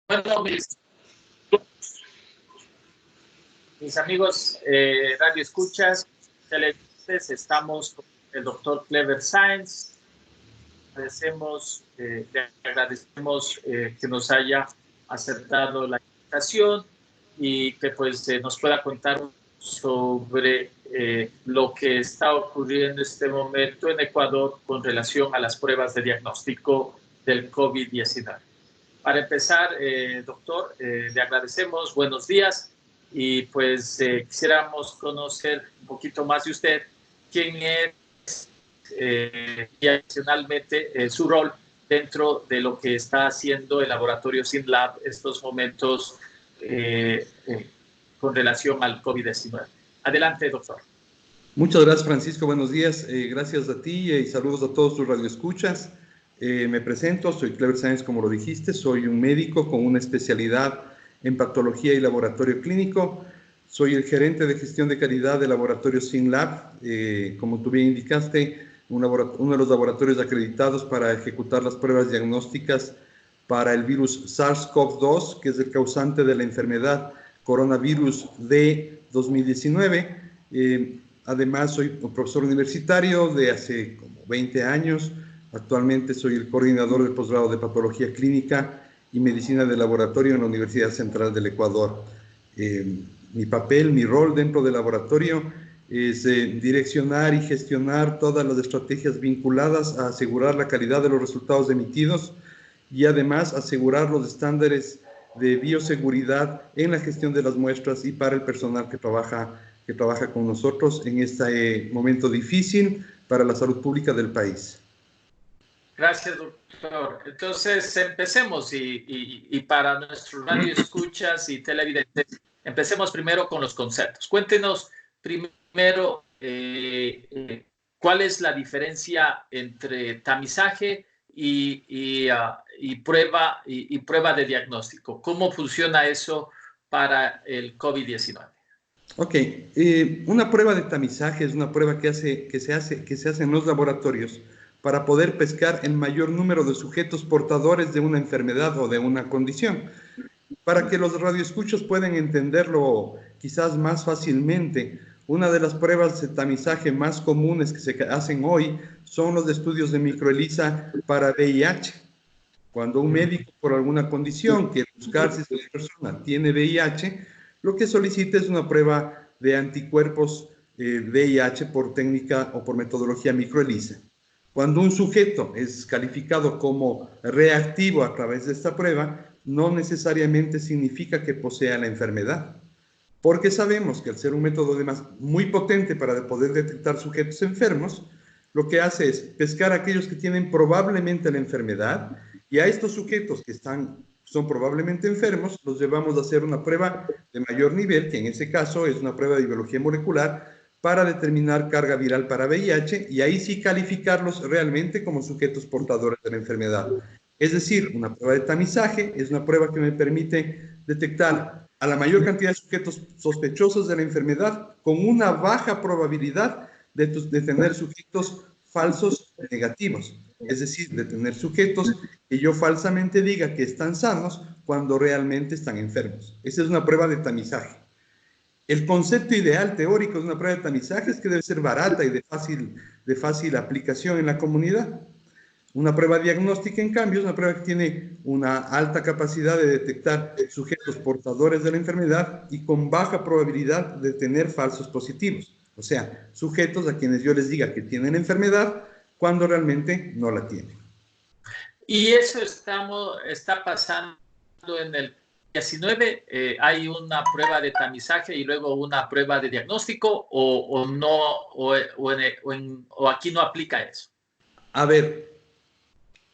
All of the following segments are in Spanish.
Bueno, mis amigos Radio Escuchas, televidentes, estamos con el doctor Clever Sáenz. Le agradecemos que nos haya aceptado la invitación y que pues nos pueda contar sobre lo que está ocurriendo en este momento en Ecuador con relación a las pruebas de diagnóstico del COVID-19. Para empezar, doctor, le agradecemos, buenos días, y pues quisiéramos conocer un poquito más de usted, quién es y adicionalmente su rol dentro de lo que está haciendo el laboratorio SYNLAB estos momentos con relación al COVID-19. Adelante, doctor. Muchas gracias, Francisco. Buenos días. Gracias a ti y saludos a todos tus radioescuchas. Me presento, soy Clever Sáenz, como lo dijiste, soy un médico con una especialidad en patología y laboratorio clínico. Soy el gerente de gestión de calidad del laboratorio SYNLAB, como tú bien indicaste, uno de los laboratorios acreditados para ejecutar las pruebas diagnósticas para el virus SARS-CoV-2, que es el causante de la enfermedad coronavirus de 2019. Además, soy profesor universitario de hace como 20 años. Actualmente soy el coordinador del posgrado de Patología Clínica y Medicina de Laboratorio en la Universidad Central del Ecuador. Mi papel, mi rol dentro del laboratorio es direccionar y gestionar todas las estrategias vinculadas a asegurar la calidad de los resultados emitidos y además asegurar los estándares de bioseguridad en la gestión de las muestras y para el personal que trabaja con nosotros en este momento difícil para la salud pública del país. Gracias, doctor. Entonces, empecemos y para nuestros radioescuchas y televidentes, empecemos primero con los conceptos. Cuéntenos primero cuál es la diferencia entre tamizaje y prueba de diagnóstico. ¿Cómo funciona eso para el COVID-19? Ok, una prueba de tamizaje es una prueba que se hace en los laboratorios para poder pescar el mayor número de sujetos portadores de una enfermedad o de una condición. Para que los radioescuchos puedan entenderlo quizás más fácilmente, una de las pruebas de tamizaje más comunes que se hacen hoy son los estudios de microELISA para VIH. Cuando un médico por alguna condición quiere buscar si esa persona tiene VIH, lo que solicita es una prueba de anticuerpos VIH por técnica o por metodología microELISA. Cuando un sujeto es calificado como reactivo a través de esta prueba, no necesariamente significa que posea la enfermedad, porque sabemos que al ser un método además muy potente para poder detectar sujetos enfermos, lo que hace es pescar a aquellos que tienen probablemente la enfermedad y a estos sujetos que son probablemente enfermos, los llevamos a hacer una prueba de mayor nivel, que en ese caso es una prueba de biología molecular, para determinar carga viral para VIH y ahí sí calificarlos realmente como sujetos portadores de la enfermedad. Es decir, una prueba de tamizaje es una prueba que me permite detectar a la mayor cantidad de sujetos sospechosos de la enfermedad con una baja probabilidad de tener sujetos falsos negativos. Es decir, de tener sujetos que yo falsamente diga que están sanos cuando realmente están enfermos. Esa es una prueba de tamizaje. El concepto ideal teórico de una prueba de tamizaje es que debe ser barata y de fácil aplicación en la comunidad. Una prueba diagnóstica, en cambio, es una prueba que tiene una alta capacidad de detectar sujetos portadores de la enfermedad y con baja probabilidad de tener falsos positivos. O sea, sujetos a quienes yo les diga que tienen enfermedad cuando realmente no la tienen. Y eso está pasando en el 19, hay una prueba de tamizaje y luego una prueba de diagnóstico o no, o aquí no aplica eso. A ver,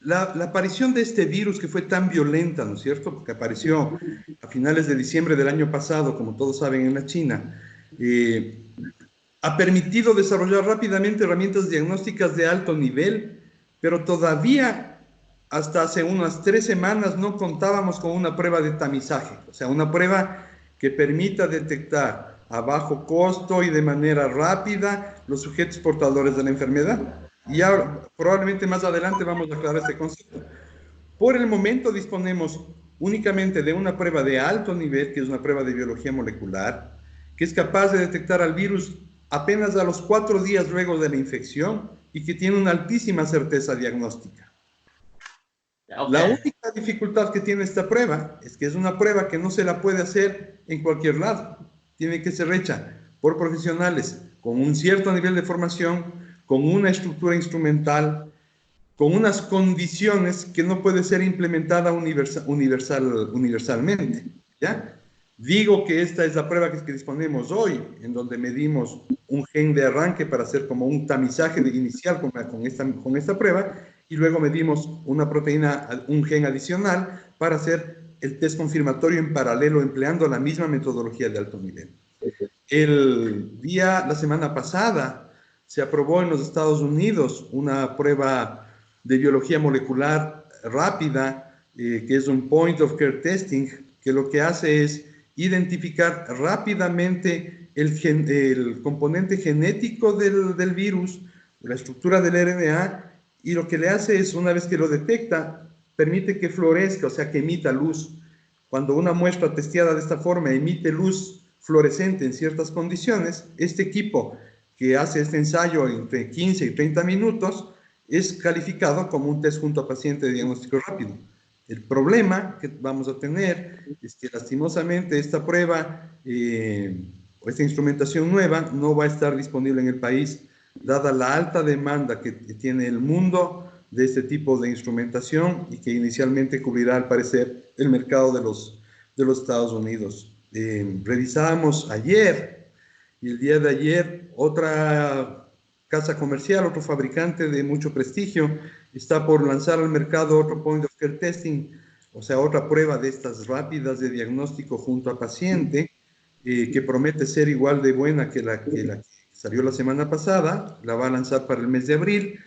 la aparición de este virus que fue tan violenta, ¿no es cierto? Porque apareció a finales de diciembre del año pasado, como todos saben, en la China, ha permitido desarrollar rápidamente herramientas diagnósticas de alto nivel, pero todavía hasta hace unas 3 semanas no contábamos con una prueba de tamizaje, o sea, una prueba que permita detectar a bajo costo y de manera rápida los sujetos portadores de la enfermedad. Y ya probablemente más adelante vamos a aclarar este concepto. Por el momento disponemos únicamente de una prueba de alto nivel, que es una prueba de biología molecular, que es capaz de detectar al virus apenas a los 4 días luego de la infección y que tiene una altísima certeza diagnóstica. La única dificultad que tiene esta prueba es que es una prueba que no se la puede hacer en cualquier lado. Tiene que ser hecha por profesionales con un cierto nivel de formación, con una estructura instrumental, con unas condiciones que no puede ser implementada universalmente, ¿ya? Digo que esta es la prueba que disponemos hoy, en donde medimos un gen de arranque para hacer como un tamizaje inicial con esta prueba, y luego medimos una proteína, un gen adicional para hacer el test confirmatorio en paralelo, empleando la misma metodología de alto nivel. La semana pasada, se aprobó en los Estados Unidos una prueba de biología molecular rápida, que es un point of care testing, que lo que hace es identificar rápidamente el componente genético del virus, la estructura del RNA, y lo que le hace es, una vez que lo detecta, permite que florezca, o sea, que emita luz. Cuando una muestra testeada de esta forma emite luz fluorescente en ciertas condiciones, este equipo que hace este ensayo entre 15 y 30 minutos es calificado como un test junto a paciente de diagnóstico rápido. El problema que vamos a tener es que lastimosamente esta prueba o esta instrumentación nueva no va a estar disponible en el país, dada la alta demanda que tiene el mundo de este tipo de instrumentación y que inicialmente cubrirá, al parecer, el mercado de los Estados Unidos. Revisábamos ayer, y el día de ayer, otra casa comercial, otro fabricante de mucho prestigio, está por lanzar al mercado otro point of care testing, o sea, otra prueba de estas rápidas de diagnóstico junto a paciente, que promete ser igual de buena que la que salió la semana pasada. La va a lanzar para el mes de abril,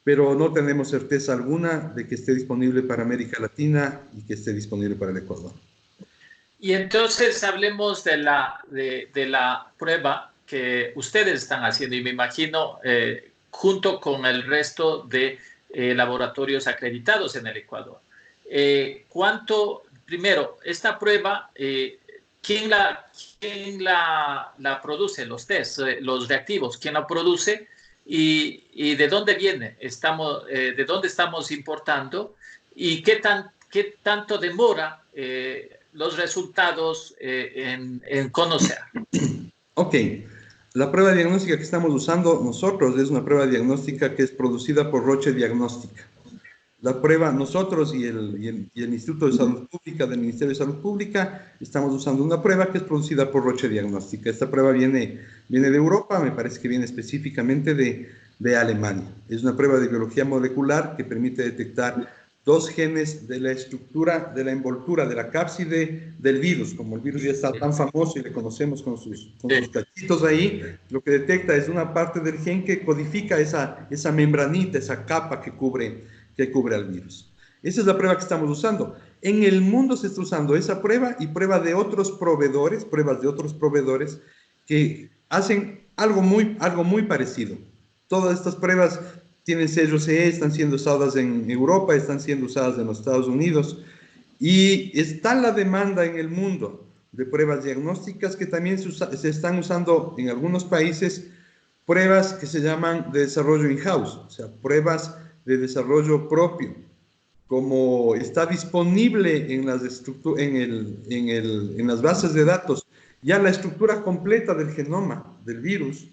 pero no tenemos certeza alguna de que esté disponible para América Latina y que esté disponible para el Ecuador. Y entonces hablemos de la prueba que ustedes están haciendo, y me imagino junto con el resto de laboratorios acreditados en el Ecuador. Primero, esta prueba, ¿quién la produce, los tests, los reactivos? ¿Quién la produce? ¿Y de dónde viene? ¿De dónde estamos importando? ¿Y qué tanto demora los resultados en conocer? Ok, la prueba diagnóstica que estamos usando nosotros es una prueba diagnóstica que es producida por Roche Diagnóstica. La prueba, nosotros y el Instituto de Salud Pública del Ministerio de Salud Pública estamos usando una prueba que es producida por Roche Diagnóstica. Esta prueba viene de Europa, me parece que viene específicamente de Alemania. Es una prueba de biología molecular que permite detectar 2 genes de la estructura, de la envoltura, de la cápside del virus. Como el virus ya está tan famoso y le conocemos con sus cachitos ahí, lo que detecta es una parte del gen que codifica esa membranita, esa capa que cubre al virus. Esa es la prueba que estamos usando. En el mundo se está usando esa prueba y pruebas de otros proveedores que hacen algo muy parecido. Todas estas pruebas tienen sello CE, están siendo usadas en Europa, están siendo usadas en los Estados Unidos, y está la demanda en el mundo de pruebas diagnósticas que también se están usando en algunos países, pruebas que se llaman de desarrollo in-house, o sea, pruebas de desarrollo propio, como está disponible en las bases de datos ya la estructura completa del genoma del virus.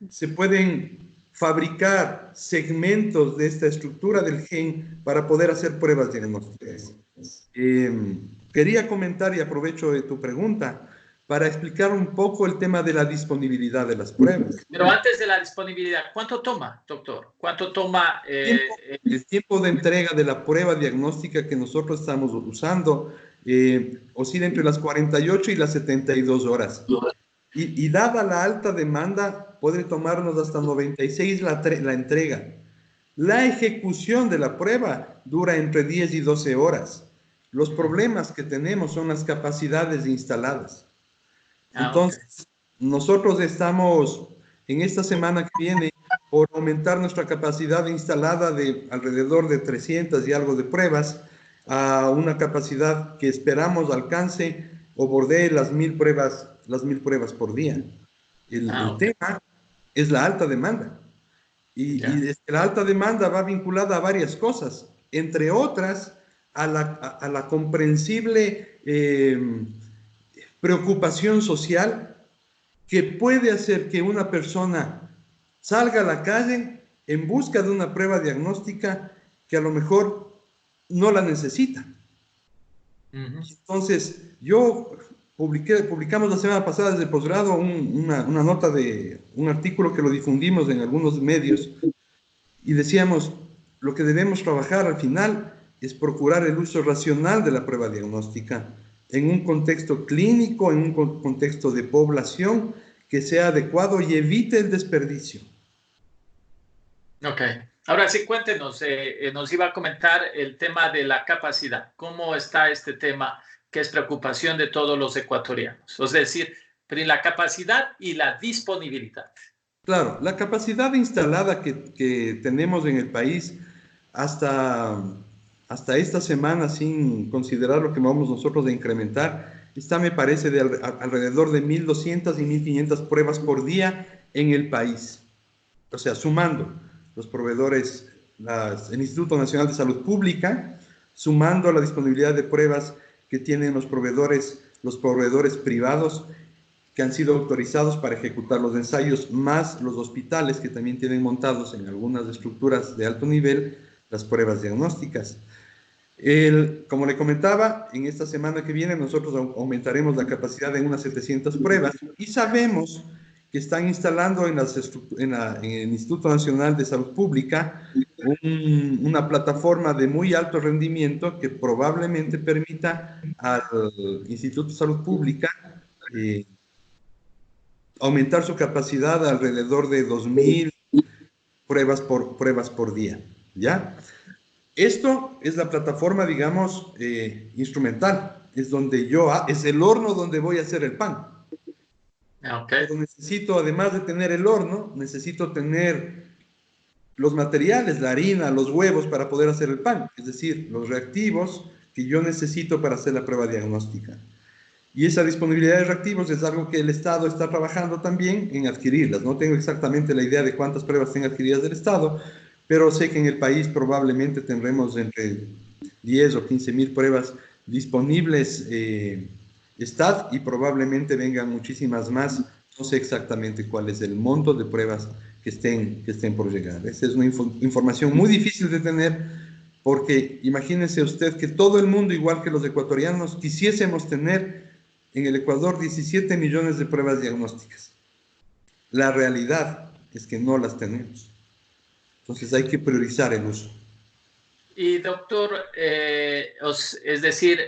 Se pueden fabricar segmentos de esta estructura del gen para poder hacer pruebas diagnósticas. Quería comentar, y aprovecho de tu pregunta, para explicar un poco el tema de la disponibilidad de las pruebas. Pero antes de la disponibilidad, ¿cuánto toma, doctor? ¿Cuánto toma? El tiempo de entrega de la prueba diagnóstica que nosotros estamos usando oscila entre las 48 y las 72 horas. Y dada la alta demanda, puede tomarnos hasta 96 la entrega. La ejecución de la prueba dura entre 10 y 12 horas. Los problemas que tenemos son las capacidades instaladas. Entonces, nosotros estamos en esta semana que viene por aumentar nuestra capacidad instalada de alrededor de 300 y algo de pruebas a una capacidad que esperamos alcance o bordee las 1000 pruebas por día. El Ok. tema es la alta demanda. Ya. Y es que la alta demanda va vinculada a varias cosas, entre otras a la comprensible preocupación social que puede hacer que una persona salga a la calle en busca de una prueba diagnóstica que a lo mejor no la necesita. Ujú. Entonces, publicamos la semana pasada desde el posgrado una nota de un artículo que lo difundimos en algunos medios y decíamos, lo que debemos trabajar al final es procurar el uso racional de la prueba diagnóstica en un contexto clínico, en un contexto de población que sea adecuado y evite el desperdicio. Ok. Ahora sí, cuéntenos, nos iba a comentar el tema de la capacidad. ¿Cómo está este tema que es preocupación de todos los ecuatorianos? Es decir, la capacidad y la disponibilidad. Claro, la capacidad instalada que tenemos en el país hasta, hasta esta semana, sin considerar lo que vamos nosotros a incrementar, está, me parece, de alrededor de 1200 y 1500 pruebas por día en el país. O sea, sumando los proveedores, el Instituto Nacional de Salud Pública, sumando la disponibilidad de pruebas que tienen los proveedores privados que han sido autorizados para ejecutar los ensayos, más los hospitales que también tienen montados en algunas estructuras de alto nivel las pruebas diagnósticas. Como le comentaba, en esta semana que viene nosotros aumentaremos la capacidad en unas 700 pruebas y sabemos que están instalando en el Instituto Nacional de Salud Pública una plataforma de muy alto rendimiento que probablemente permita al Instituto de Salud Pública eh, aumentar su capacidad a alrededor de 2000 pruebas por día, ¿ya? Esto es la plataforma, digamos, instrumental, es es el horno donde voy a hacer el pan. Ok. Pero necesito, además de tener el horno, necesito tener los materiales, la harina, los huevos para poder hacer el pan, es decir, los reactivos que yo necesito para hacer la prueba diagnóstica. Y esa disponibilidad de reactivos es algo que el Estado está trabajando también en adquirirlas. No tengo exactamente la idea de cuántas pruebas tenga adquiridas del Estado, pero sé que en el país probablemente tendremos entre 10 o 15 mil pruebas disponibles y probablemente vengan muchísimas más. No sé exactamente cuál es el monto de pruebas que estén por llegar. Esa es una información muy difícil de tener porque imagínese usted que todo el mundo, igual que los ecuatorianos, quisiésemos tener en el Ecuador 17 millones de pruebas diagnósticas. La realidad es que no las tenemos. Entonces hay que priorizar el uso. Y doctor, es decir,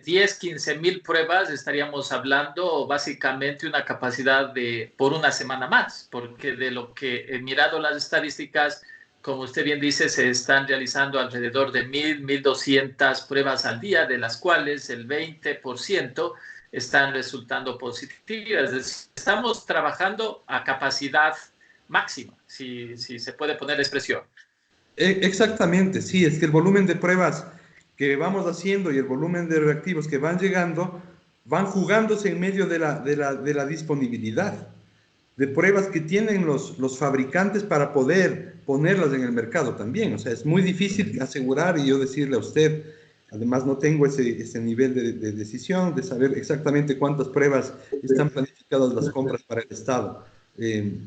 10, 15 mil pruebas estaríamos hablando básicamente una capacidad de por una semana más, porque de lo que he mirado las estadísticas, como usted bien dice, se están realizando alrededor de 1.200 pruebas al día, de las cuales el 20% están resultando positivas. Es decir, estamos trabajando a capacidad máxima, si se puede poner la expresión. Exactamente, sí, es que el volumen de pruebas que vamos haciendo y el volumen de reactivos que van llegando van jugándose en medio de la disponibilidad de pruebas que tienen los fabricantes para poder ponerlas en el mercado también. O sea, es muy difícil asegurar y yo decirle a usted, además no tengo ese nivel de decisión, de saber exactamente cuántas pruebas están planificadas las compras para el Estado. Eh,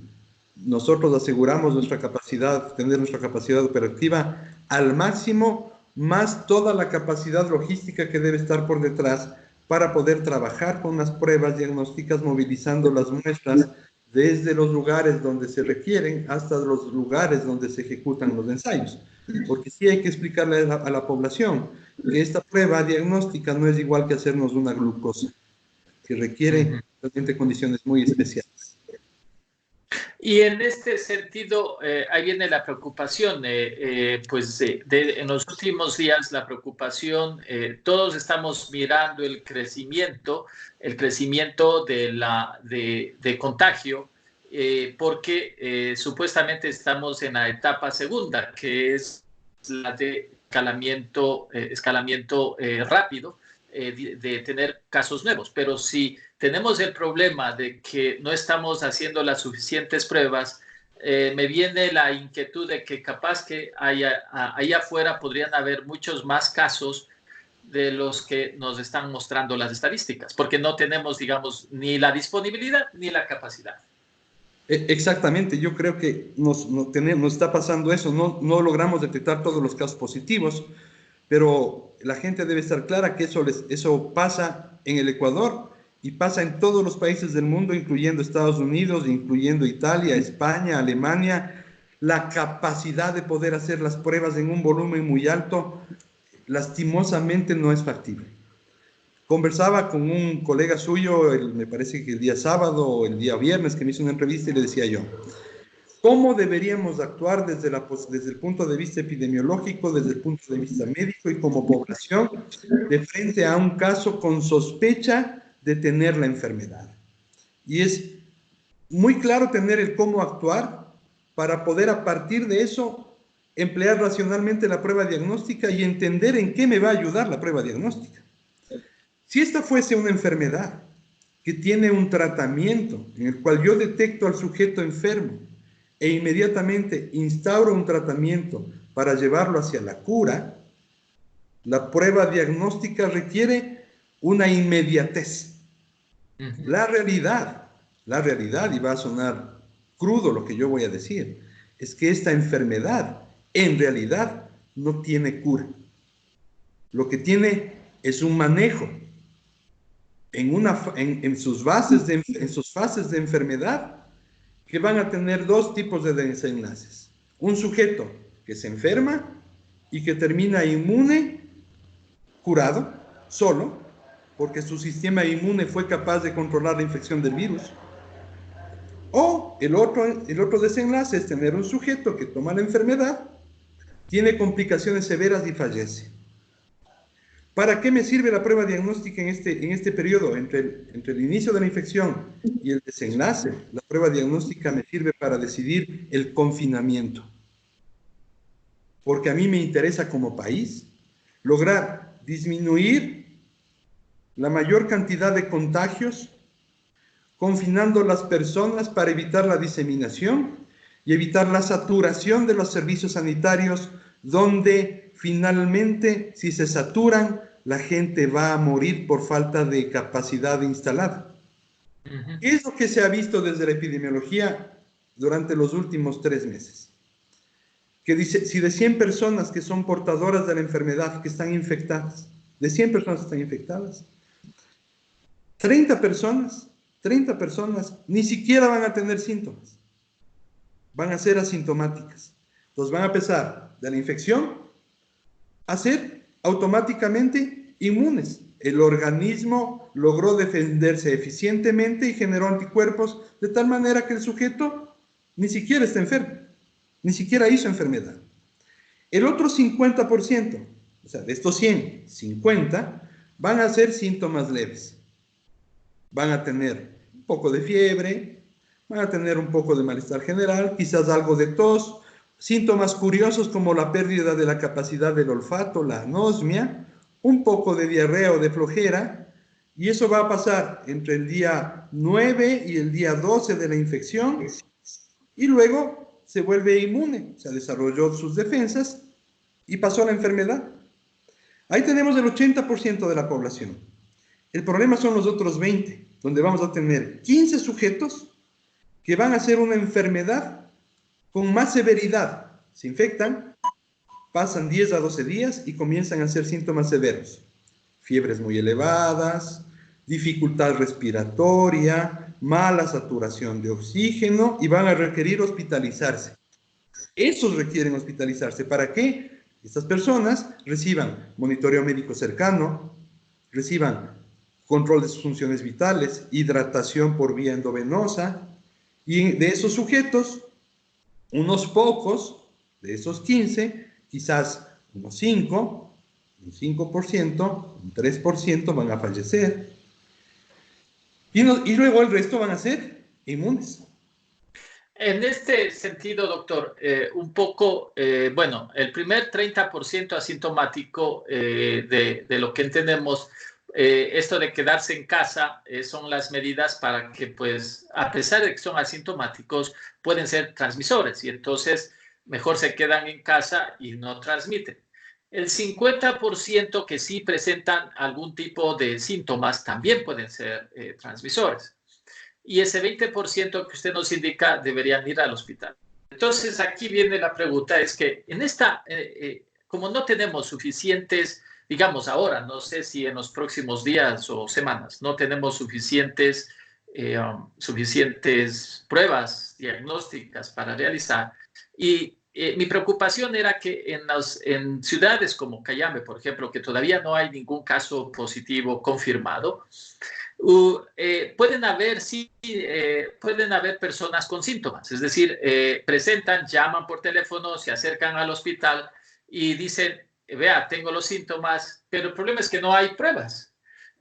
Nosotros aseguramos nuestra capacidad, tener nuestra capacidad operativa al máximo, más toda la capacidad logística que debe estar por detrás para poder trabajar con las pruebas diagnósticas, movilizando las muestras desde los lugares donde se requieren hasta los lugares donde se ejecutan los ensayos. Porque sí hay que explicarle a la población que esta prueba diagnóstica no es igual que hacernos una glucosa, que requiere realmente condiciones muy especiales. Y en este sentido, ahí viene la preocupación, en los últimos días la preocupación, todos estamos mirando el crecimiento de contagio, porque supuestamente estamos en la etapa segunda, que es la de escalamiento rápido de tener casos nuevos. Pero si tenemos el problema de que no estamos haciendo las suficientes pruebas, me viene la inquietud de que capaz que ahí afuera podrían haber muchos más casos de los que nos están mostrando las estadísticas, porque no tenemos, digamos, ni la disponibilidad ni la capacidad. Exactamente, yo creo que nos está pasando eso, no logramos detectar todos los casos positivos, pero la gente debe estar clara que eso pasa en el Ecuador y pasa en todos los países del mundo, incluyendo Estados Unidos, incluyendo Italia, España, Alemania. La capacidad de poder hacer las pruebas en un volumen muy alto, lastimosamente no es factible. Conversaba con un colega suyo, me parece que el día sábado o el día viernes, que me hizo una entrevista y le decía yo, ¿cómo deberíamos actuar desde el punto de vista epidemiológico, desde el punto de vista médico y como población, de frente a un caso con sospecha de tener la enfermedad? Y es muy claro tener el cómo actuar para poder a partir de eso emplear racionalmente la prueba diagnóstica y entender en qué me va a ayudar la prueba diagnóstica. Si esta fuese una enfermedad que tiene un tratamiento en el cual yo detecto al sujeto enfermo e inmediatamente instauro un tratamiento para llevarlo hacia la cura, la prueba diagnóstica requiere una inmediatez. La realidad, y va a sonar crudo lo que yo voy a decir, es que esta enfermedad en realidad no tiene cura. Lo que tiene es un manejo en sus fases de enfermedad que van a tener dos tipos de desenlaces. Un sujeto que se enferma y que termina inmune, curado, solo, porque su sistema inmune fue capaz de controlar la infección del virus. O el otro desenlace es tener un sujeto que toma la enfermedad, tiene complicaciones severas y fallece. ¿Para qué me sirve la prueba diagnóstica en este periodo entre el inicio de la infección y el desenlace? La prueba diagnóstica me sirve para decidir el confinamiento. Porque a mí me interesa como país lograr disminuir la mayor cantidad de contagios, confinando las personas para evitar la diseminación y evitar la saturación de los servicios sanitarios, donde finalmente, si se saturan, la gente va a morir por falta de capacidad instalada. ¿Qué es lo que se ha visto desde la epidemiología durante los últimos 3 meses? Que dice, si de 100 personas que son portadoras de la enfermedad, que están infectadas, de 100 personas que están infectadas, 30 personas ni siquiera van a tener síntomas. Van a ser asintomáticas. Entonces van a pasar de la infección a ser automáticamente inmunes. El organismo logró defenderse eficientemente y generó anticuerpos de tal manera que el sujeto ni siquiera está enfermo, ni siquiera hizo enfermedad. El otro 50%, o sea, de estos 100, 50 van a ser síntomas leves. Van a tener un poco de fiebre, van a tener un poco de malestar general, quizás algo de tos, síntomas curiosos como la pérdida de la capacidad del olfato, la anosmia, un poco de diarrea o de flojera, y eso va a pasar entre el día 9 y el día 12 de la infección, y luego se vuelve inmune, o sea, desarrolló sus defensas y pasó la enfermedad. Ahí tenemos el 80% de la población. El problema son los otros 20, donde vamos a tener 15 sujetos que van a hacer una enfermedad con más severidad. Se infectan, pasan 10 a 12 días y comienzan a hacer síntomas severos. Fiebres muy elevadas, dificultad respiratoria, mala saturación de oxígeno y van a requerir hospitalizarse. Esos requieren hospitalizarse. ¿Para qué? Estas personas reciban monitoreo médico cercano, reciban control de sus funciones vitales, hidratación por vía endovenosa, y de esos sujetos, unos pocos, de esos 15, quizás unos 5, un 5%, un 3% van a fallecer, y luego el resto van a ser inmunes. En este sentido, doctor, un poco, bueno, el primer 30% asintomático de lo que entendemos, esto de quedarse en casa, son las medidas para que, pues, a pesar de que son asintomáticos, pueden ser transmisores y entonces mejor se quedan en casa y no transmiten. El 50% que sí presentan algún tipo de síntomas también pueden ser transmisores. Y ese 20% que usted nos indica deberían ir al hospital. Entonces, aquí viene la pregunta, es que en esta, como no tenemos suficientes, digamos ahora, no sé si en los próximos días o semanas, no tenemos suficientes pruebas diagnósticas para realizar. Y mi preocupación era que en ciudades como Cayambe, por ejemplo, que todavía no hay ningún caso positivo confirmado, pueden haber personas con síntomas, es decir, presentan, llaman por teléfono, se acercan al hospital y dicen, vea, tengo los síntomas, pero el problema es que no hay pruebas.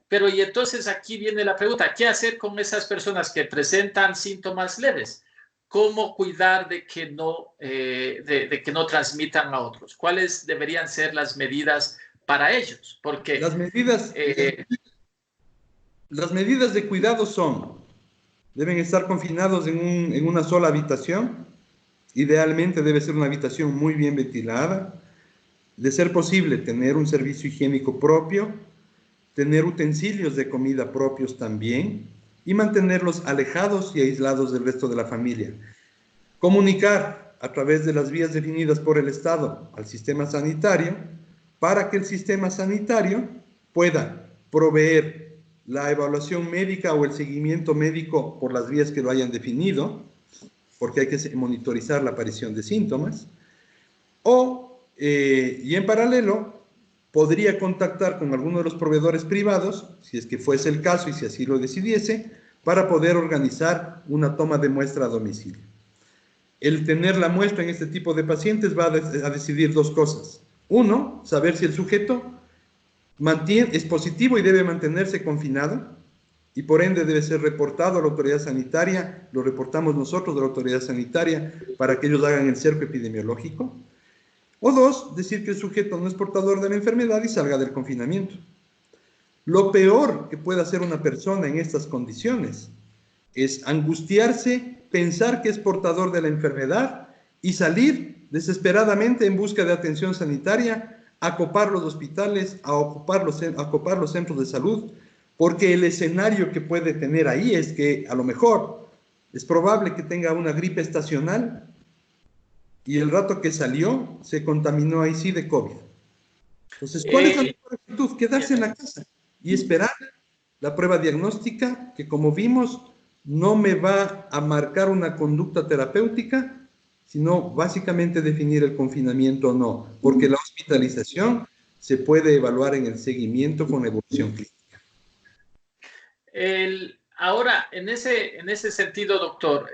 Pero y entonces aquí viene la pregunta, ¿qué hacer con esas personas que presentan síntomas leves? ¿Cómo cuidar de que de que no transmitan a otros? ¿Cuáles deberían ser las medidas para ellos? Porque Las medidas, las medidas de cuidado son, deben estar confinados en una sola habitación, idealmente debe ser una habitación muy bien ventilada, de ser posible tener un servicio higiénico propio, tener utensilios de comida propios también y mantenerlos alejados y aislados del resto de la familia. Comunicar a través de las vías definidas por el Estado al sistema sanitario para que el sistema sanitario pueda proveer la evaluación médica o el seguimiento médico por las vías que lo hayan definido, porque hay que monitorizar la aparición de síntomas, y en paralelo podría contactar con alguno de los proveedores privados, si es que fuese el caso y si así lo decidiese, para poder organizar una toma de muestra a domicilio. El tener la muestra en este tipo de pacientes va a decidir dos cosas. Uno, saber si el sujeto es positivo y debe mantenerse confinado y por ende debe ser reportado a la autoridad sanitaria, lo reportamos nosotros a la autoridad sanitaria para que ellos hagan el cerco epidemiológico. O dos, decir que el sujeto no es portador de la enfermedad y salga del confinamiento. Lo peor que puede hacer una persona en estas condiciones es angustiarse, pensar que es portador de la enfermedad y salir desesperadamente en busca de atención sanitaria, a copar los hospitales, a copar los centros de salud, porque el escenario que puede tener ahí es que a lo mejor es probable que tenga una gripe estacional y el rato que salió se contaminó ahí sí de COVID. Entonces, ¿cuál es la mejor actitud? Quedarse en la casa y esperar la prueba diagnóstica que, como vimos, no me va a marcar una conducta terapéutica, sino básicamente definir el confinamiento o no, porque la hospitalización se puede evaluar en el seguimiento con evolución clínica. Ahora, en ese sentido, doctor,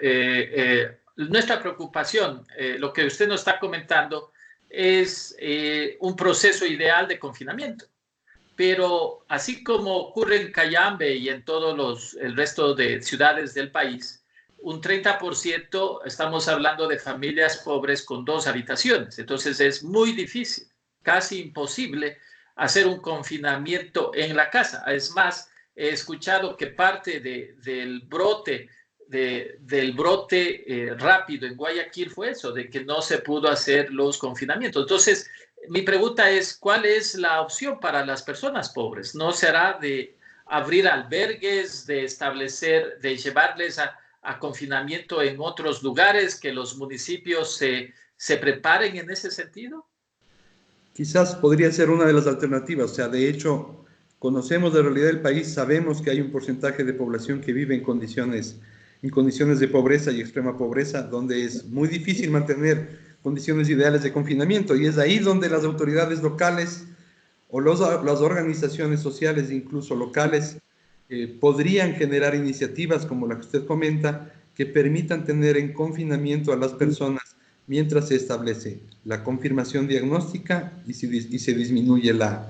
nuestra preocupación, lo que usted nos está comentando, es un proceso ideal de confinamiento. Pero así como ocurre en Cayambe y en todos el resto de ciudades del país, un 30% estamos hablando de familias pobres con 2 habitaciones. Entonces es muy difícil, casi imposible, hacer un confinamiento en la casa. Es más, he escuchado que parte del brote rápido en Guayaquil fue eso, de que no se pudo hacer los confinamientos. Entonces, mi pregunta es, ¿cuál es la opción para las personas pobres? ¿No será de abrir albergues, de llevarles a confinamiento en otros lugares, que los municipios se preparen en ese sentido? Quizás podría ser una de las alternativas. O sea, de hecho, conocemos la realidad del país, sabemos que hay un porcentaje de población que vive en condiciones de pobreza y extrema pobreza, donde es muy difícil mantener condiciones ideales de confinamiento. Y es ahí donde las autoridades locales o las organizaciones sociales, incluso locales, podrían generar iniciativas como la que usted comenta, que permitan tener en confinamiento a las personas mientras se establece la confirmación diagnóstica y se disminuye la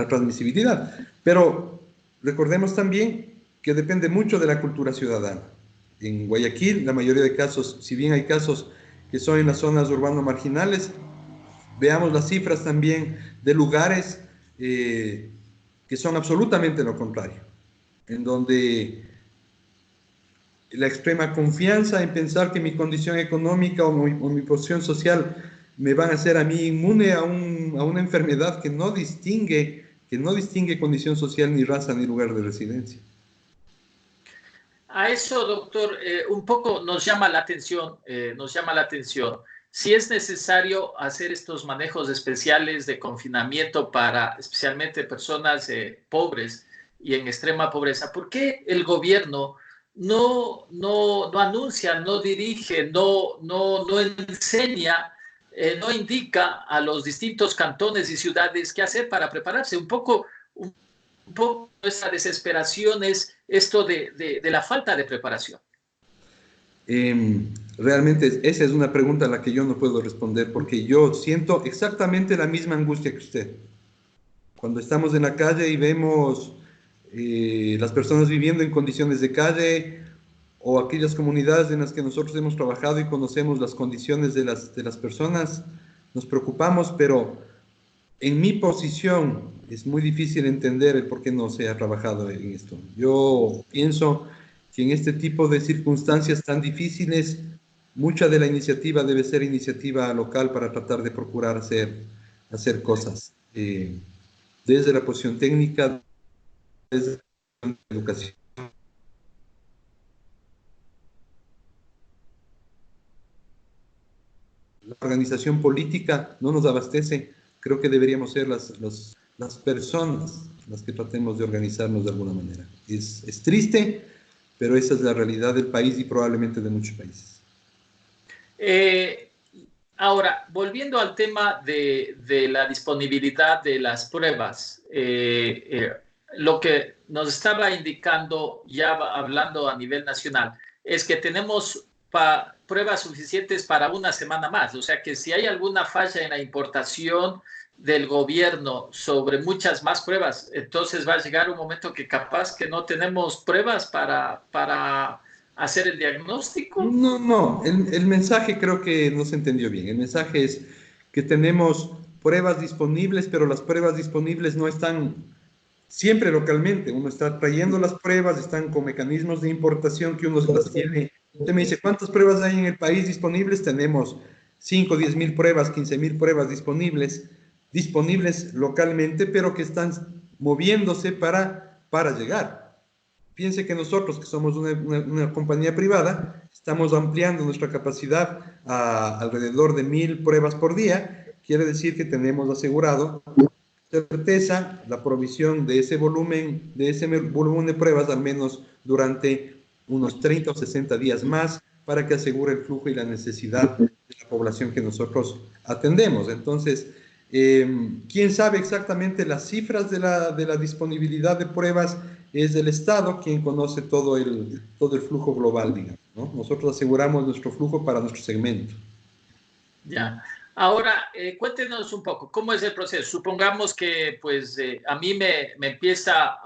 transmisibilidad. Pero recordemos también que depende mucho de la cultura ciudadana. en Guayaquil, la mayoría de casos, si bien hay casos que son en las zonas urbano-marginales, veamos las cifras también de lugares que son absolutamente lo contrario, en donde la extrema confianza en pensar que mi condición económica o mi posición social me van a hacer a mí inmune a una enfermedad que no distingue condición social, ni raza, ni lugar de residencia. A eso, doctor, un poco nos llama la atención, si es necesario hacer estos manejos especiales de confinamiento para especialmente personas pobres y en extrema pobreza. ¿Por qué el gobierno no anuncia, no dirige, no enseña, no indica a los distintos cantones y ciudades qué hacer para prepararse? Un poco esa desesperación es esto de la falta de preparación. Realmente esa es una pregunta a la que yo no puedo responder, porque yo siento exactamente la misma angustia que usted. Cuando estamos en la calle y vemos las personas viviendo en condiciones de calle, o aquellas comunidades en las que nosotros hemos trabajado y conocemos las condiciones de las personas, nos preocupamos, pero en mi posición es muy difícil entender el por qué no se ha trabajado en esto. Yo pienso que en este tipo de circunstancias tan difíciles, mucha de la iniciativa debe ser iniciativa local para tratar de procurar hacer cosas. Desde la posición técnica, desde la educación. La organización política no nos abastece. Creo que deberíamos ser las personas las que tratemos de organizarnos de alguna manera. Es triste, pero esa es la realidad del país y probablemente de muchos países. Ahora, volviendo al tema de la disponibilidad de las pruebas, lo que nos estaba indicando, ya hablando a nivel nacional, es que tenemos pruebas suficientes para una semana más. O sea que si hay alguna falla en la importación del gobierno sobre muchas más pruebas, entonces va a llegar un momento que capaz que no tenemos pruebas para hacer el diagnóstico. No, el mensaje creo que no se entendió bien. El mensaje es que tenemos pruebas disponibles, pero las pruebas disponibles no están siempre localmente. Uno está trayendo las pruebas, están con mecanismos de importación que uno las tiene. Usted me dice, ¿cuántas pruebas hay en el país disponibles? Tenemos 5, 10 mil pruebas, 15 mil pruebas disponibles localmente, pero que están moviéndose para llegar. Piense que nosotros, que somos una compañía privada, estamos ampliando nuestra capacidad a alrededor de 1000 pruebas por día. Quiere decir que tenemos asegurado certeza la provisión de ese volumen de pruebas al menos durante unos 30 o 60 días más para que asegure el flujo y la necesidad de la población que nosotros atendemos. Entonces, ¿quién sabe exactamente las cifras de la disponibilidad de pruebas? Es el Estado quien conoce todo el flujo global, digamos, ¿no? Nosotros aseguramos nuestro flujo para nuestro segmento. Ya. Ahora, cuéntenos un poco, ¿cómo es el proceso? Supongamos que pues, a mí me empieza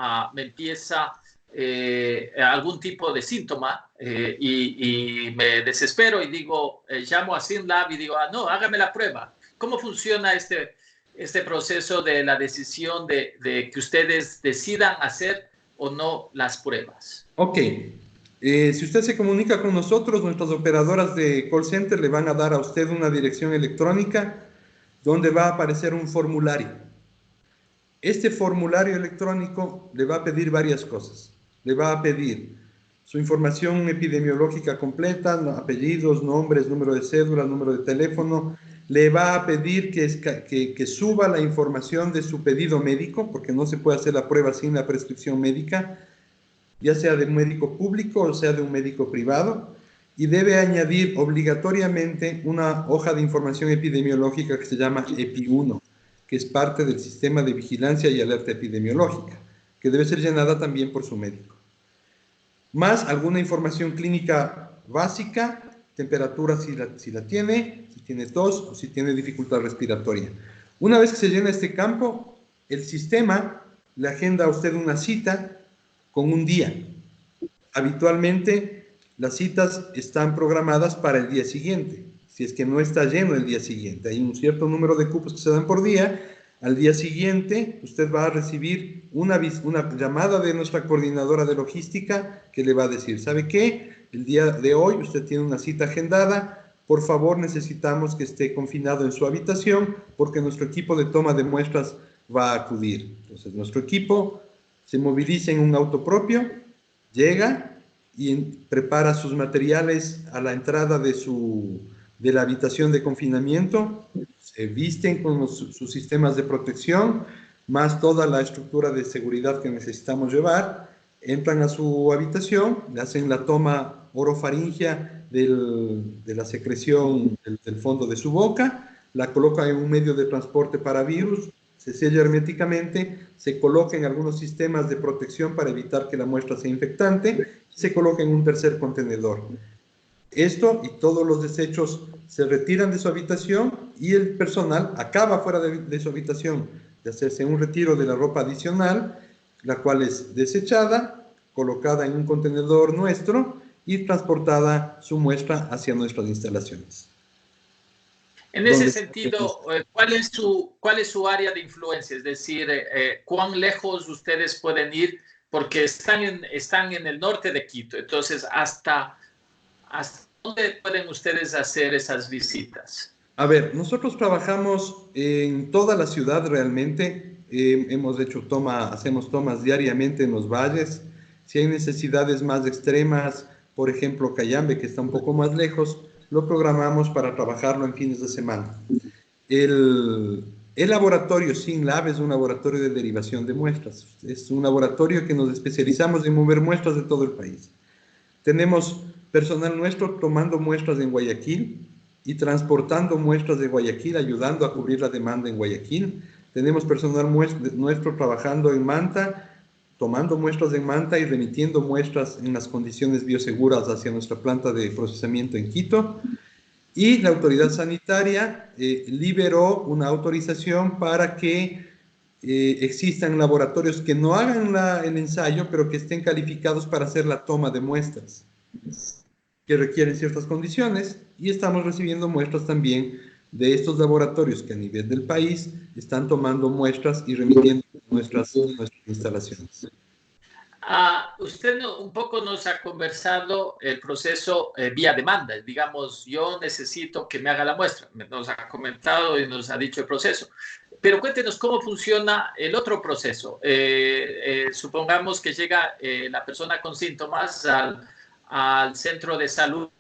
algún tipo de síntoma y me desespero y digo, llamo a SynLab y digo, no, hágame la prueba. ¿Cómo funciona este proceso de la decisión de que ustedes decidan hacer o no las pruebas? Ok. Si usted se comunica con nosotros, nuestras operadoras de call center le van a dar a usted una dirección electrónica donde va a aparecer un formulario. Este formulario electrónico le va a pedir varias cosas. Le va a pedir su información epidemiológica completa, apellidos, nombres, número de cédula, número de teléfono. Le va a pedir que suba la información de su pedido médico, porque no se puede hacer la prueba sin la prescripción médica, ya sea de un médico público o sea de un médico privado, y debe añadir obligatoriamente una hoja de información epidemiológica que se llama EPI1, que es parte del sistema de vigilancia y alerta epidemiológica, que debe ser llenada también por su médico. Más alguna información clínica básica, temperatura si la tiene, si tiene tos o si tiene dificultad respiratoria. Una vez que se llena este campo, el sistema le agenda a usted una cita con un día. Habitualmente las citas están programadas para el día siguiente, si es que no está lleno el día siguiente. Hay un cierto número de cupos que se dan por día. Al día siguiente, usted va a recibir una llamada de nuestra coordinadora de logística que le va a decir, ¿sabe qué? El día de hoy usted tiene una cita agendada, por favor necesitamos que esté confinado en su habitación porque nuestro equipo de toma de muestras va a acudir. Entonces, nuestro equipo se moviliza en un auto propio, llega y prepara sus materiales a la entrada de la habitación de confinamiento, se visten con sus sistemas de protección, más toda la estructura de seguridad que necesitamos llevar, entran a su habitación, le hacen la toma orofaringea de la secreción del fondo de su boca, la colocan en un medio de transporte para virus, se sella herméticamente, se coloca en algunos sistemas de protección para evitar que la muestra sea infectante, y se coloca en un tercer contenedor. Esto y todos los desechos se retiran de su habitación y el personal acaba fuera de su habitación de hacerse un retiro de la ropa adicional, la cual es desechada, colocada en un contenedor nuestro y transportada su muestra hacia nuestras instalaciones. En ese sentido, ¿cuál es su área de influencia? Es decir, ¿cuán lejos ustedes pueden ir? Porque están en el norte de Quito. Entonces, ¿hasta dónde pueden ustedes hacer esas visitas? A ver, nosotros trabajamos en toda la ciudad realmente. Hacemos tomas diariamente en los valles. Si hay necesidades más extremas, por ejemplo, Cayambe, que está un poco más lejos, lo programamos para trabajarlo en fines de semana. El laboratorio SynLab es un laboratorio de derivación de muestras. Es un laboratorio que nos especializamos en mover muestras de todo el país. Tenemos personal nuestro tomando muestras en Guayaquil y transportando muestras de Guayaquil, ayudando a cubrir la demanda en Guayaquil. Tenemos personal nuestro trabajando en Manta, tomando muestras en Manta y remitiendo muestras en las condiciones bioseguras hacia nuestra planta de procesamiento en Quito. Y la autoridad sanitaria liberó una autorización para que existan laboratorios que no hagan el ensayo, pero que estén calificados para hacer la toma de muestras, que requieren ciertas condiciones, y estamos recibiendo muestras también de estos laboratorios que a nivel del país están tomando muestras y remitiendo nuestras instalaciones. Usted un poco nos ha conversado el proceso vía demanda. Digamos, yo necesito que me haga la muestra. Nos ha comentado y nos ha dicho el proceso. Pero cuéntenos cómo funciona el otro proceso. Supongamos que llega la persona con síntomas al centro de salud,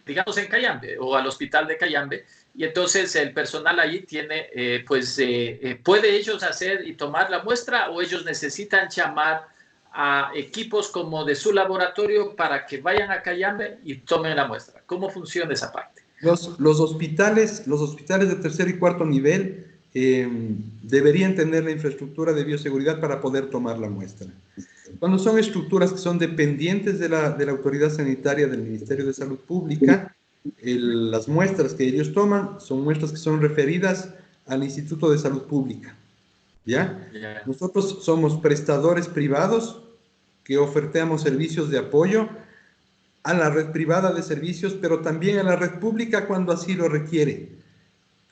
digamos en Cayambe, o al hospital de Cayambe, y entonces el personal allí tiene, ¿puede ellos hacer y tomar la muestra, o ellos necesitan llamar a equipos como de su laboratorio para que vayan a Cayambe y tomen la muestra? ¿Cómo funciona esa parte? Los hospitales de tercer y cuarto nivel deberían tener la infraestructura de bioseguridad para poder tomar la muestra. Cuando son estructuras que son dependientes de la autoridad sanitaria del Ministerio de Salud Pública, las muestras que ellos toman son muestras que son referidas al Instituto de Salud Pública. ¿Ya? Yeah. Nosotros somos prestadores privados que ofertamos servicios de apoyo a la red privada de servicios, pero también a la red pública cuando así lo requiere.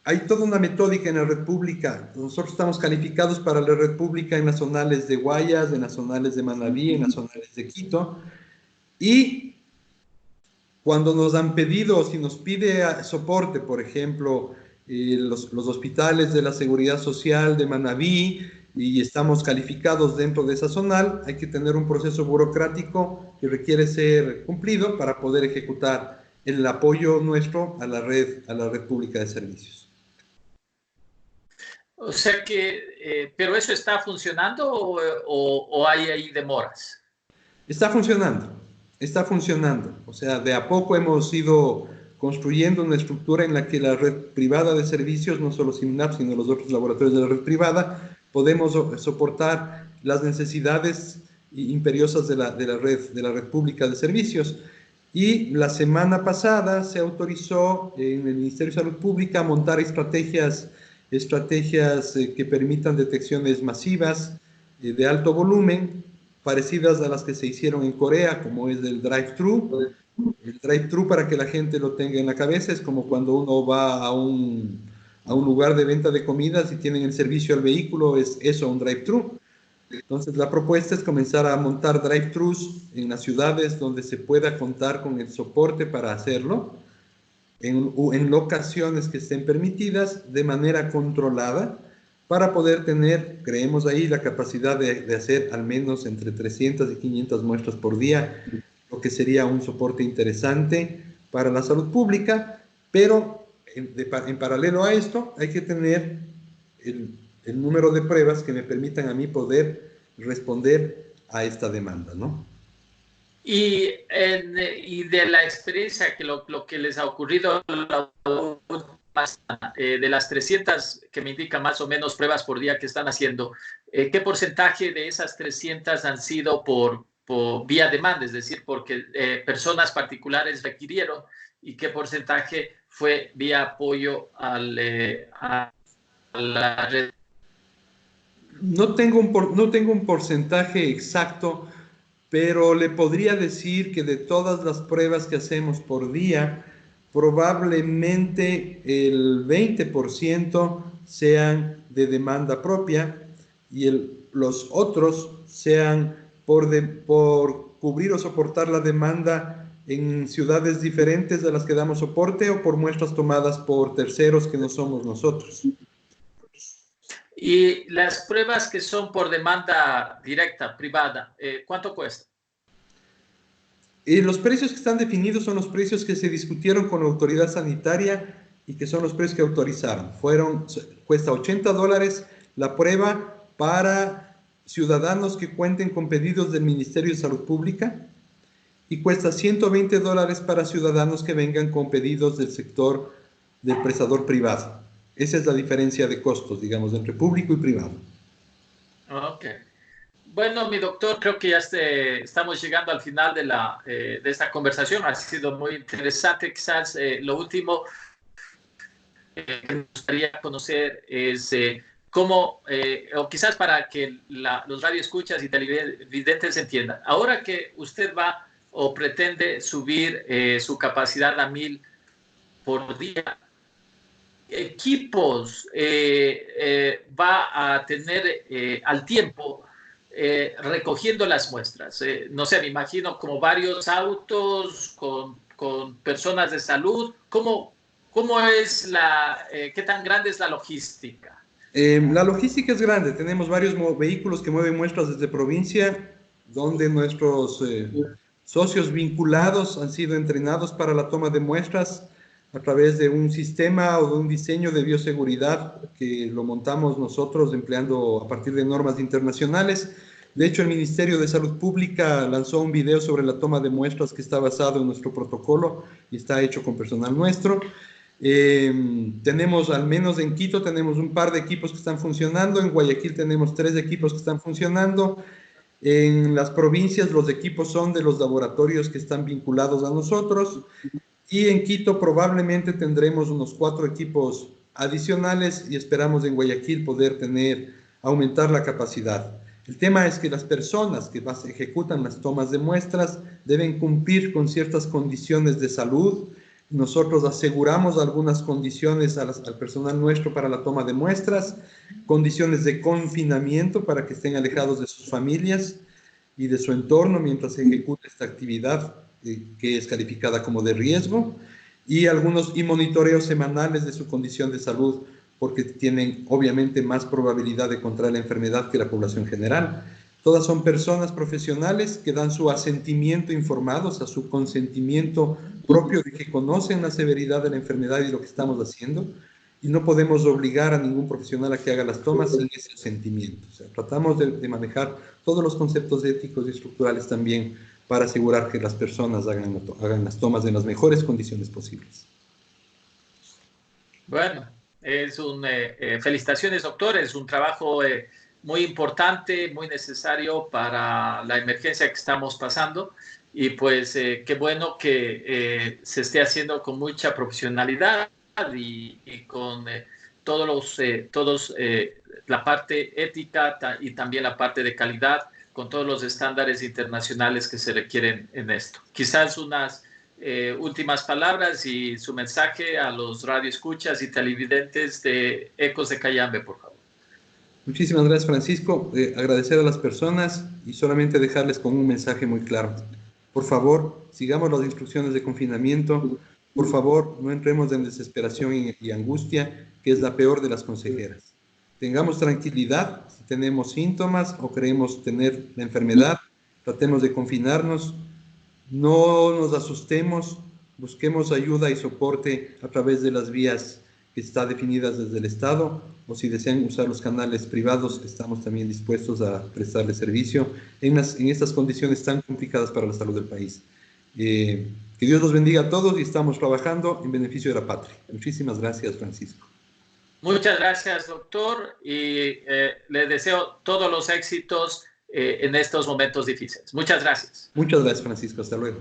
Hay toda una metódica en la red pública. Nosotros estamos calificados para la red pública en las zonales de Guayas, en las zonales de Manabí, en las zonales de Quito. Y cuando nos han pedido, si nos pide soporte, por ejemplo, los hospitales de la Seguridad Social de Manabí, y estamos calificados dentro de esa zonal, hay que tener un proceso burocrático que requiere ser cumplido para poder ejecutar el apoyo nuestro a la red pública de servicios. O sea que, ¿pero eso está funcionando o hay ahí demoras? Está funcionando. O sea, de a poco hemos ido construyendo una estructura en la que la red privada de servicios, no solo SynLab, sino los otros laboratorios de la red privada, podemos soportar las necesidades imperiosas de la red pública de servicios. Y la semana pasada se autorizó en el Ministerio de Salud Pública montar estrategias que permitan detecciones masivas de alto volumen parecidas a las que se hicieron en Corea, como es el drive-thru. El drive-thru, para que la gente lo tenga en la cabeza, es como cuando uno va a un lugar de venta de comidas y tienen el servicio al vehículo, es eso, un drive-thru. Entonces, la propuesta es comenzar a montar drive-thrus en las ciudades donde se pueda contar con el soporte para hacerlo, en locaciones que estén permitidas, de manera controlada, para poder tener, creemos ahí, la capacidad de hacer al menos entre 300 y 500 muestras por día, lo que sería un soporte interesante para la salud pública, pero en paralelo a esto hay que tener el número de pruebas que me permitan a mí poder responder a esta demanda, ¿no? Y de la experiencia, que lo que les ha ocurrido de las 300 que me indican más o menos pruebas por día que están haciendo, ¿qué porcentaje de esas 300 han sido por vía demanda? Es decir, porque personas particulares requirieron, y qué porcentaje fue vía apoyo a la red. No tengo un porcentaje exacto, pero le podría decir que de todas las pruebas que hacemos por día, probablemente el 20% sean de demanda propia y los otros sean por cubrir o soportar la demanda en ciudades diferentes a las que damos soporte o por muestras tomadas por terceros que no somos nosotros. Y las pruebas que son por demanda directa, privada, ¿cuánto cuesta? Los precios que están definidos son los precios que se discutieron con la autoridad sanitaria y que son los precios que autorizaron. Cuesta $80 la prueba para ciudadanos que cuenten con pedidos del Ministerio de Salud Pública y cuesta $120 para ciudadanos que vengan con pedidos del sector del prestador privado. Esa es la diferencia de costos, digamos, entre público y privado. Ok. Bueno, mi doctor, creo que ya estamos llegando al final de esta conversación. Ha sido muy interesante. Quizás lo último que me gustaría conocer es cómo, o quizás para que los radioescuchas y televidentes entiendan, ahora que usted va o pretende subir su capacidad a 1000 por día, equipos va a tener al tiempo recogiendo las muestras. No sé, me imagino como varios autos con personas de salud. ¿Cómo es qué tan grande es la logística? La logística es grande. Tenemos varios vehículos que mueven muestras desde provincia, donde nuestros socios vinculados han sido entrenados para la toma de muestras a través de un sistema o de un diseño de bioseguridad que lo montamos nosotros empleando a partir de normas internacionales. De hecho, el Ministerio de Salud Pública lanzó un video sobre la toma de muestras que está basado en nuestro protocolo y está hecho con personal nuestro. Tenemos, al menos en Quito, tenemos un par de equipos que están funcionando. En Guayaquil tenemos 3 equipos que están funcionando. En las provincias los equipos son de los laboratorios que están vinculados a nosotros. Y en Quito probablemente tendremos unos 4 equipos adicionales y esperamos en Guayaquil poder aumentar la capacidad. El tema es que las personas que ejecutan las tomas de muestras deben cumplir con ciertas condiciones de salud. Nosotros aseguramos algunas condiciones al personal nuestro para la toma de muestras, condiciones de confinamiento para que estén alejados de sus familias y de su entorno mientras se ejecuta esta actividad que es calificada como de riesgo, y monitoreos semanales de su condición de salud, porque tienen obviamente más probabilidad de contraer la enfermedad que la población general. Todas son personas profesionales que dan su asentimiento informado, o sea, su consentimiento propio de que conocen la severidad de la enfermedad y lo que estamos haciendo, y no podemos obligar a ningún profesional a que haga las tomas sin ese sentimiento. O sea, tratamos de manejar todos los conceptos éticos y estructurales también para asegurar que las personas hagan las tomas en las mejores condiciones posibles. Bueno, felicitaciones, doctor. Es un trabajo muy importante, muy necesario para la emergencia que estamos pasando. Y pues qué bueno que se esté haciendo con mucha profesionalidad y con todos la parte ética y también la parte de calidad con todos los estándares internacionales que se requieren en esto. Quizás unas últimas palabras y su mensaje a los radioescuchas y televidentes de Ecos de Cayambe, por favor. Muchísimas gracias, Francisco. Agradecer a las personas y solamente dejarles con un mensaje muy claro. Por favor, sigamos las instrucciones de confinamiento. Por favor, no entremos en desesperación y angustia, que es la peor de las consejeras. Tengamos tranquilidad. Si tenemos síntomas o creemos tener la enfermedad, tratemos de confinarnos. No nos asustemos. Busquemos ayuda y soporte a través de las vías que están definidas desde el Estado, o si desean usar los canales privados, estamos también dispuestos a prestarles servicio en estas condiciones tan complicadas para la salud del país. Que Dios los bendiga a todos y estamos trabajando en beneficio de la patria. Muchísimas gracias, Francisco. Muchas gracias, doctor, y le deseo todos los éxitos en estos momentos difíciles. Muchas gracias. Muchas gracias, Francisco. Hasta luego.